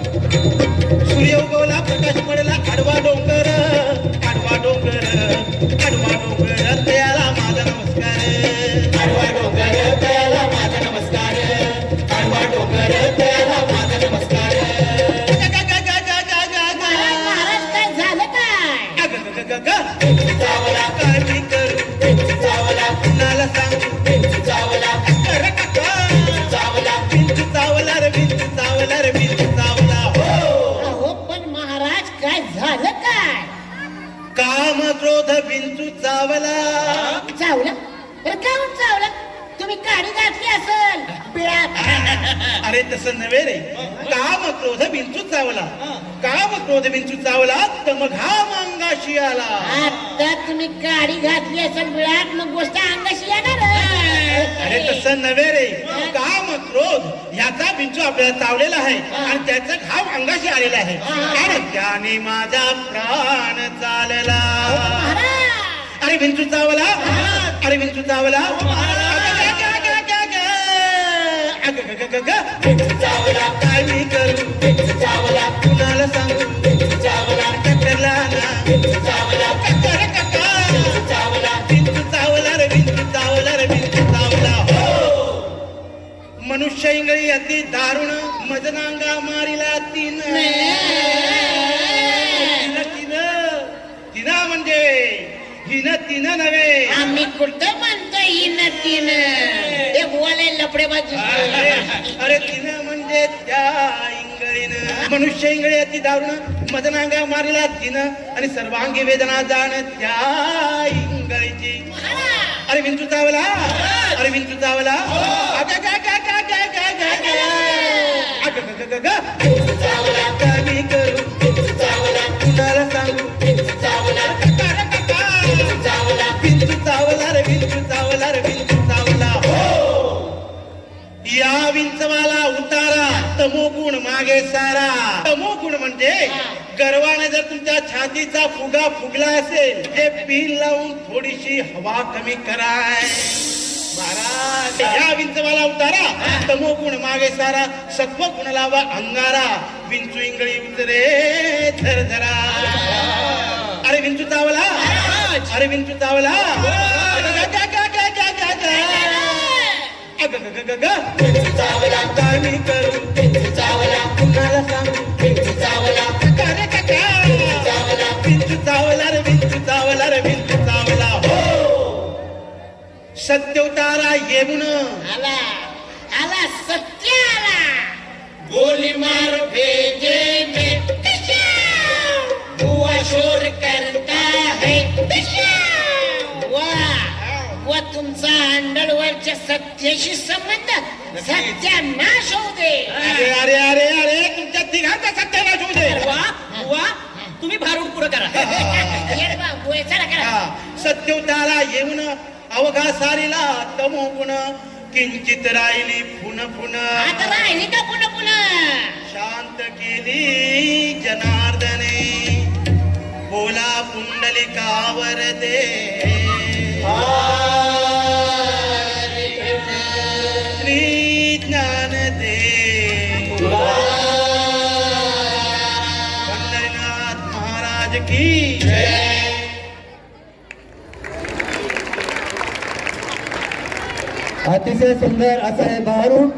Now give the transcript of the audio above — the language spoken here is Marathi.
सूर्य उगवला प्रकाश पडला आडवा डोंगर आडवा डोंगर आडवा डोंगर त्याला माझा नमस्कार आडवा डोंगर त्याला माझा नमस्कार आडवा डोंगर त्याला माझा नमस्कार महाराज काय झालं काय चावला काय मी करू चावला कुणाला सांगू चावला कर काका चावला बिंदू चावला रे बिंदू चावला रे बिंदू चावला अहो पण महाराज काय झालं काय काम क्रोध बिंदू चावला चावलं बरं काहून चावलं तुम्ही काडी घातली असेल बिळात अरे तसं नव्हे रे काम क्रोध बिंचू चावला काम क्रोध बिंचू चावला तर मग हा अंगाशी आला आता तुम्ही काडी घातली असेल बिळात मग गोष्ट अंगाशी येणार अरे तसं नव्हे रे काम क्रोध ह्याचा बिंचू आपल्याला चावलेला आहे आणि त्याचा घाव अंगाशी आलेला आहे आणि त्याने माझा प्राण चालला अरे बिंचू चावला अरे बिंचू चावला चावला काय मी करू चावला कुणाला सांगू चावला टक्करला ना चावला टक्कर काका चावला बिंदू चावला रे बिंदू चावला रे बिंदू चावला हो मनुष्य इंगळी अति दारुण मजनांगा मारिला तीन तिनं म्हणजे हिनं तिनं नव्हे आम्ही कुठं म्हणतो हिन तीन ते बोले लपडे बाजू अरे तिनं म्हणजे त्या इंगळीनं मनुष्य इंगळी अति दारुण मदनांगा मारिला तिनं आणि सर्वांगी वेदना जाण त्या इंगळीची अरे विंचू चावला अरे विंचू चावला काय मी करू कुणाला सांगू बिंदू चावला रे बिंदू चावला रे बिंदू चावला या विंचवाला उतारा तमोगुण मागे सारा तमोगुण म्हणजे गर्वाने जर तुमच्या छातीचा फुगा फुगला असेल हे पिन लावून थोडीशी हवा कमी कराय महाराज या विंचवाला उतारा तमोगुण मागे सारा सत्व गुण लावा अंगारा विंचू इंगळी उतरे झरझरा अरे विंचू चावला अरे विंचू चावला काय मी करू कुणाला सांगू विंचू चावला रे विंचू चावला रे विंचू चावला हो सत्य येऊन आला आला सत्य आला गोली मार भेजे में बुआ शोर करता है वा तुमचा अंडलवरच्या सत्याशी संबंध सत्यानाश होऊ दे अरे अरे अरे अरे तुमच्या तिघांचा सत्यानाश होऊ दे वा तुम्ही भारूड पुरं करा चला करा सत्योतारा येऊन अवघा सारीला तमोगुण किंचित राहिली पुन पुन आता राहिली का पुन्हा पुन्हा शांत केली जनार्दने बोला पुंडलिकावर दे श्री ज्ञान दे पंढरीनाथ महाराज की जय. अतिशय सुंदर असं हे भारूड